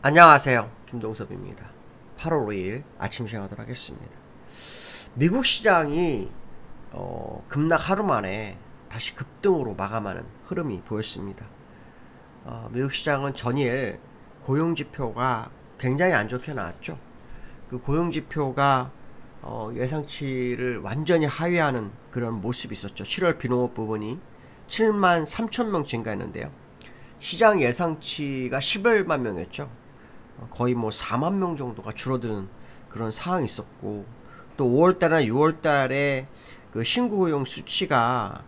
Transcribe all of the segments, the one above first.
안녕하세요, 김동섭입니다. 8월 5일 아침 시작하도록 하겠습니다. 미국 시장이 급락 하루 만에 다시 급등으로 마감하는 흐름이 보였습니다. 미국 시장은 전일 고용지표가 굉장히 안 좋게 나왔죠. 그 고용지표가 예상치를 완전히 하회하는 그런 모습이 있었죠. 7월 비농업 부분이 7만 3천 명 증가했는데요. 시장 예상치가 11만 명이었죠. 거의 뭐 4만 명 정도가 줄어드는 그런 상황이 있었고, 또 5월달이나 6월달에 그 신규 고용 수치가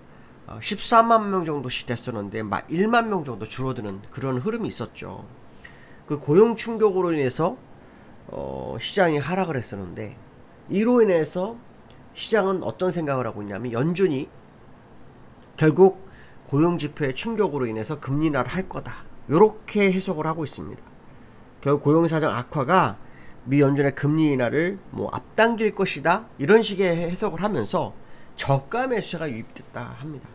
14만 명 정도씩 됐었는데 1만 명 정도 줄어드는 그런 흐름이 있었죠. 그 고용 충격으로 인해서 시장이 하락을 했었는데, 이로 인해서 시장은 어떤 생각을 하고 있냐면 연준이 결국 고용 지표의 충격으로 인해서 금리 인하를 할 거다, 이렇게 해석을 하고 있습니다. 결국 고용사정 악화가 미 연준의 금리 인하를 앞당길 것이다, 이런 식의 해석을 하면서 저가 매수세가 유입됐다 합니다.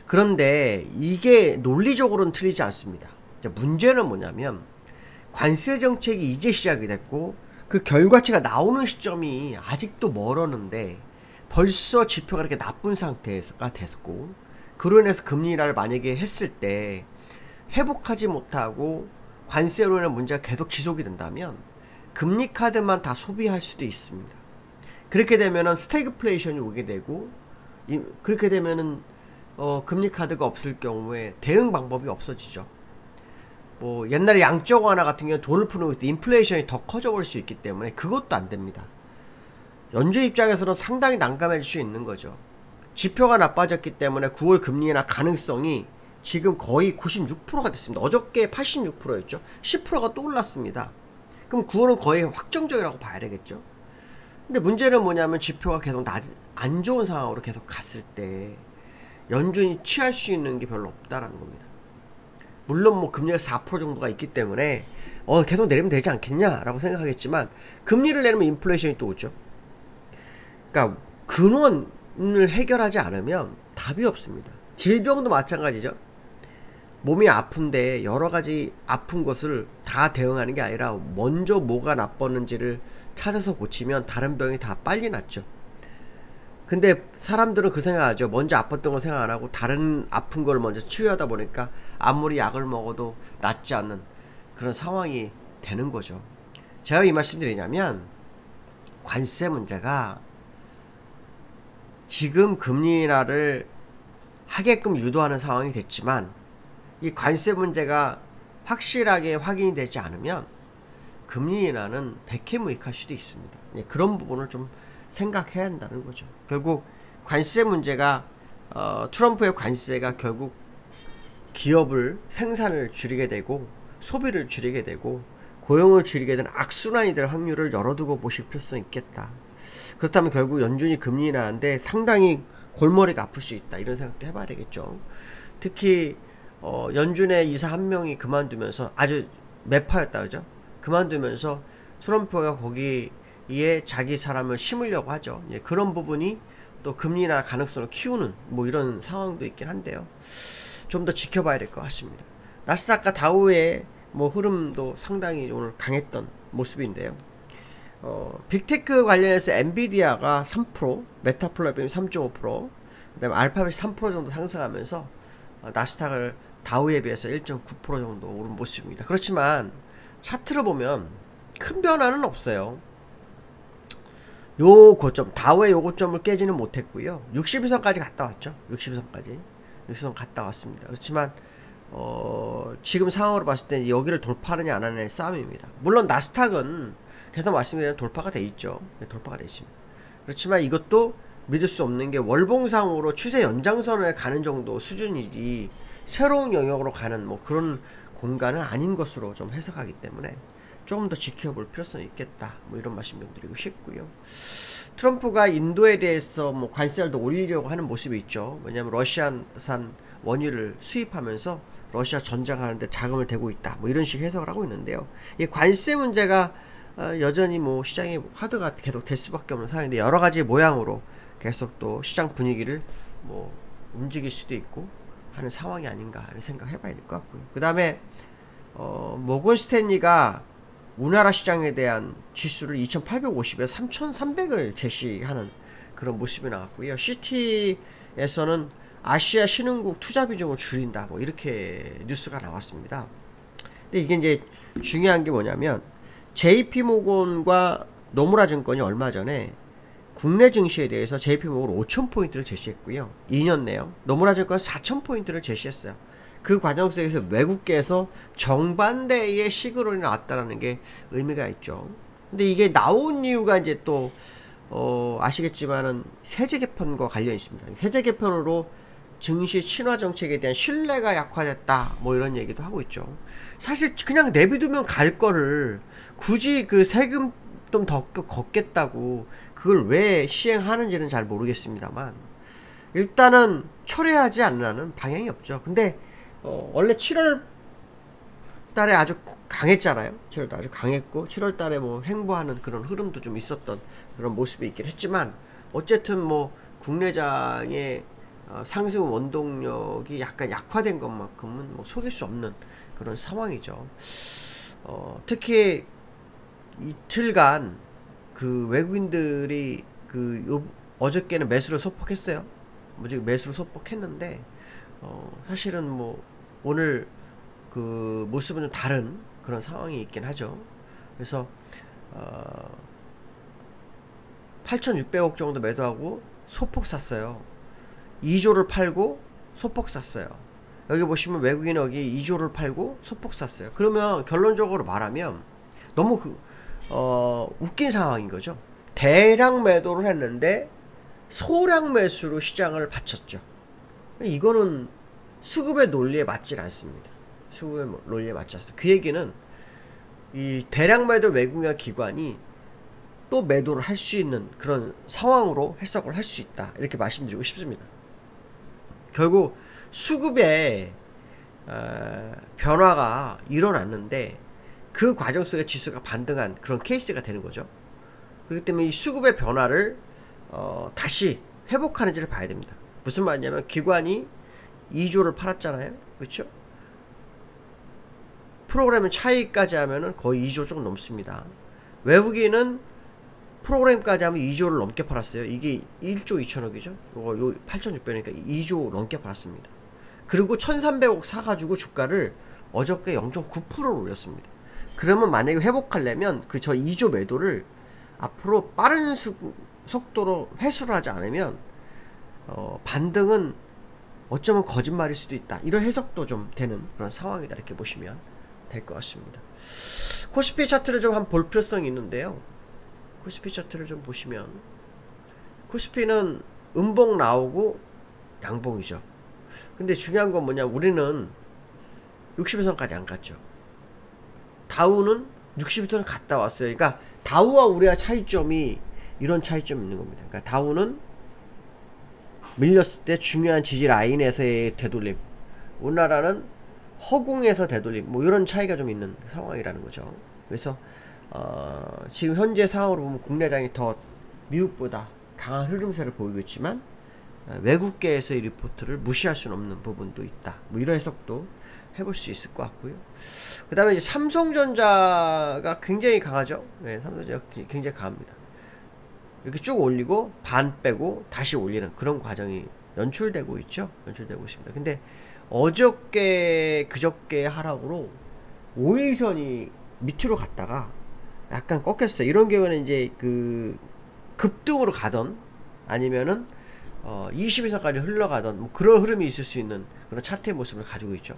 그런데 이게 논리적으로는 틀리지 않습니다. 문제는 뭐냐면 관세 정책이 이제 시작이 됐고 그 결과치가 나오는 시점이 아직도 멀었는데 벌써 지표가 이렇게 나쁜 상태가 됐고, 그로 인해서 금리 인하를 만약에 했을 때 회복하지 못하고 관세로 인한 문제가 계속 지속이 된다면 금리 카드만 다 소비할 수도 있습니다. 그렇게 되면은 스태그플레이션이 오게 되고, 그렇게 되면은 금리 카드가 없을 경우에 대응 방법이 없어지죠. 뭐 옛날에 양적 완화 같은 경우는 돈을 푸는 때 인플레이션이 더 커져 버릴 수 있기 때문에 그것도 안 됩니다. 연준 입장에서는 상당히 난감해질 수 있는 거죠. 지표가 나빠졌기 때문에 9월 금리 인하 가능성이 지금 거의 96%가 됐습니다. 어저께 86%였죠. 10%가 또 올랐습니다. 그럼 9월은 거의 확정적이라고 봐야 되겠죠. 근데 문제는 뭐냐면 지표가 계속 안 좋은 상황으로 계속 갔을 때 연준이 취할 수 있는 게 별로 없다라는 겁니다. 물론 뭐 금리가 4% 정도가 있기 때문에 계속 내리면 되지 않겠냐라고 생각하겠지만, 금리를 내리면 인플레이션이 또 오죠. 그러니까 근원을 해결하지 않으면 답이 없습니다. 질병도 마찬가지죠. 몸이 아픈데 여러 가지 아픈 것을 다 대응하는 게 아니라 먼저 뭐가 나빴는지를 찾아서 고치면 다른 병이 다 빨리 낫죠. 근데 사람들은 그 생각하죠. 먼저 아팠던 거 생각 안 하고 다른 아픈 걸 먼저 치료하다 보니까 아무리 약을 먹어도 낫지 않는 그런 상황이 되는 거죠. 제가 이 말씀 드리냐면, 관세 문제가 지금 금리 인하를 하게끔 유도하는 상황이 됐지만, 이 관세 문제가 확실하게 확인이 되지 않으면 금리 인하는 백해무익할 수도 있습니다. 그런 부분을 좀 생각해야 한다는 거죠. 결국 관세 문제가 트럼프의 관세가 결국 기업을, 생산을 줄이게 되고 소비를 줄이게 되고 고용을 줄이게 되는 악순환이 될 확률을 열어두고 보실 필요성이 있겠다. 그렇다면 결국 연준이 금리 인하하는데 상당히 골머리가 아플 수 있다, 이런 생각도 해봐야 되겠죠. 특히 연준의 이사 한 명이 그만두면서, 아주 매파였다 그죠? 그만두면서 트럼프가 거기에 자기 사람을 심으려고 하죠. 그런 부분이 또 금리 인하 가능성을 키우는 이런 상황도 있긴 한데요. 좀 더 지켜봐야 될 것 같습니다. 나스닥과 다우의 흐름도 상당히 오늘 강했던 모습인데요. 빅테크 관련해서 엔비디아가 3%, 메타플랫폼이 3.5%, 그 다음에 알파벳이 3% 정도 상승하면서 나스닥을 다우에 비해서 1.9% 정도 오른 모습입니다. 그렇지만 차트를 보면 큰 변화는 없어요. 요 고점, 다우의 요 고점을 깨지는 못했고요. 62선까지 갔다 왔죠. 62선 갔다 왔습니다. 그렇지만 지금 상황으로 봤을 때 여기를 돌파하느냐 안 하느냐의 싸움입니다. 물론 나스닥은 계속 말씀드린 돌파가 돼 있죠. 돌파가 돼 있습니다. 그렇지만 이것도 믿을 수 없는 게 월봉상으로 추세 연장선을 가는 정도 수준이지 새로운 영역으로 가는 그런 공간은 아닌 것으로 좀 해석하기 때문에 조금 더 지켜볼 필요성이 있겠다, 이런 말씀 좀 드리고 싶고요. 트럼프가 인도에 대해서 관세를 더 올리려고 하는 모습이 있죠. 왜냐하면 러시아산 원유를 수입하면서 러시아 전쟁하는데 자금을 대고 있다, 이런 식 해석을 하고 있는데요. 이 관세 문제가 여전히 시장의 화두가 계속 될 수밖에 없는 상황인데, 여러 가지 모양으로 계속 또 시장 분위기를 움직일 수도 있고 하는 상황이 아닌가 하는 생각 해봐야 될 것 같고요. 그 다음에 모건 스탠리가 우리나라 시장에 대한 지수를 2850에서 3300을 제시하는 그런 모습이 나왔고요. 시티에서는 아시아 신흥국 투자 비중을 줄인다, 뭐 이렇게 뉴스가 나왔습니다. 근데 이게 이제 중요한 게 뭐냐면, JP모건과 노무라 증권이 얼마 전에 국내 증시에 대해서 JP모건 5000포인트를 제시했고요. 2년 내요. 노무라 증권 4000포인트를 제시했어요. 그 과정 속에서 외국계에서 정반대의 시그널이 나왔다는 게 의미가 있죠. 근데 이게 나온 이유가 이제 또 아시겠지만은 세제 개편과 관련이 있습니다. 세제 개편으로 증시 친화 정책에 대한 신뢰가 약화됐다, 뭐 이런 얘기도 하고 있죠. 사실 그냥 내비두면 갈 거를 굳이 그 세금 좀 더 걷겠다고 그걸 왜 시행하는지는 잘 모르겠습니다만, 일단은 철회하지 않는 방향이 없죠. 근데 원래 7월 달에 아주 강했잖아요. 7월 달에 아주 강했고, 7월 달에 뭐 횡보하는 그런 흐름도 좀 있었던 그런 모습이 있긴 했지만, 어쨌든 뭐 국내장의 상승 원동력이 약간 약화된 것만큼은 뭐 속일 수 없는 그런 상황이죠. 특히 이틀간 그 외국인들이 어저께는 매수를 소폭했어요. 매수를 소폭했는데, 사실은 뭐 오늘 그 모습은 좀 다른 그런 상황이 있긴 하죠. 그래서 8,600억 정도 매도하고 소폭 샀어요. 2조를 팔고 소폭 샀어요. 여기 보시면 외국인 여기 2조를 팔고 소폭 샀어요. 그러면 결론적으로 말하면 너무 웃긴 상황인 거죠. 대량 매도를 했는데 소량 매수로 시장을 받쳤죠. 이거는 수급의 논리에 맞질 않습니다. 수급의 논리에 맞지 않습니다. 그 얘기는 이 대량 매도 외국인 기관이 또 매도를 할 수 있는 그런 상황으로 해석을 할 수 있다, 이렇게 말씀드리고 싶습니다. 결국 수급의 변화가 일어났는데 그 과정 속에 지수가 반등한 그런 케이스가 되는 거죠. 그렇기 때문에 이 수급의 변화를 다시 회복하는지를 봐야 됩니다. 무슨 말이냐면, 기관이 2조를 팔았잖아요. 그렇죠? 프로그램 차이까지 하면은 거의 2조 조금 넘습니다. 외국인은 프로그램까지 하면 2조를 넘게 팔았어요. 이게 1조 2천억이죠. 요 8,600원이니까 2조 넘게 팔았습니다. 그리고 1,300억 사가지고 주가를 어저께 0.9%를 올렸습니다. 그러면 만약에 회복하려면 저 2조 매도를 앞으로 빠른 속도로 회수를 하지 않으면 반등은 어쩌면 거짓말일 수도 있다, 이런 해석도 좀 되는 그런 상황이다, 이렇게 보시면 될 것 같습니다. 코스피 차트를 좀 한번 볼 필요성이 있는데요. 코스피 차트를 좀 보시면, 코스피는 음봉 나오고 양봉이죠. 근데 중요한 건 뭐냐, 우리는 60일선까지 안 갔죠. 다우는 60일선을 갔다 왔어요. 그러니까 다우와 우리와 차이점이 이런 차이점이 있는 겁니다. 그러니까 다우는 밀렸을 때 중요한 지지 라인에서의 되돌림, 우리나라는 허공에서 되돌림, 뭐 이런 차이가 좀 있는 상황이라는 거죠. 그래서 지금 현재 상황으로 보면 국내장이 더 미국보다 강한 흐름세를 보이고 있지만, 외국계에서의 리포트를 무시할 수는 없는 부분도 있다, 뭐 이런 해석도 해볼 수 있을 것 같고요. 그 다음에 이제 삼성전자가 굉장히 강하죠. 네, 삼성전자가 굉장히 강합니다. 이렇게 쭉 올리고 반 빼고 다시 올리는 그런 과정이 연출되고 있죠. 연출되고 있습니다. 근데 어저께 그저께 하락으로 5일선이 밑으로 갔다가 약간 꺾였어요. 이런 경우는 이제 그 급등으로 가던 아니면은 20일선까지 흘러가던 뭐 그런 흐름이 있을 수 있는 그런 차트의 모습을 가지고 있죠.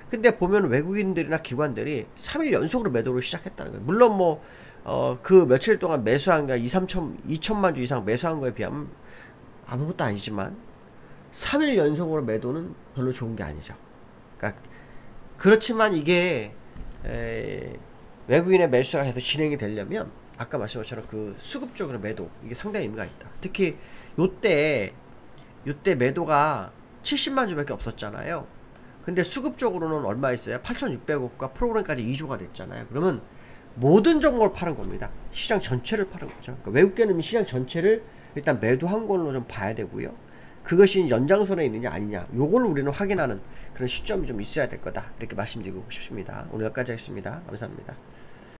근데 보면 외국인들이나 기관들이 3일 연속으로 매도를 시작했다는 거예요. 물론 뭐 그 며칠 동안 매수한 게 2천만 주 이상 매수한 거에 비하면 아무것도 아니지만 3일 연속으로 매도는 별로 좋은 게 아니죠. 그러니까 그렇지만 이게 외국인의 매수가 계속 진행이 되려면 아까 말씀한 것처럼 그 수급적으로 매도, 이게 상당히 의미가 있다. 특히 요때 매도가 70만 주밖에 없었잖아요. 근데 수급적으로는 얼마 있어요? 8,600억과 프로그램까지 2조가 됐잖아요. 그러면 모든 종목을 파는 겁니다. 시장 전체를 파는 거죠. 그러니까 외국계는 시장 전체를 일단 매도한 걸로 좀 봐야 되고요. 그것이 연장선에 있느냐 아니냐, 요걸 우리는 확인하는 그런 시점이 좀 있어야 될 거다, 이렇게 말씀드리고 싶습니다. 오늘 여기까지 하겠습니다. 감사합니다.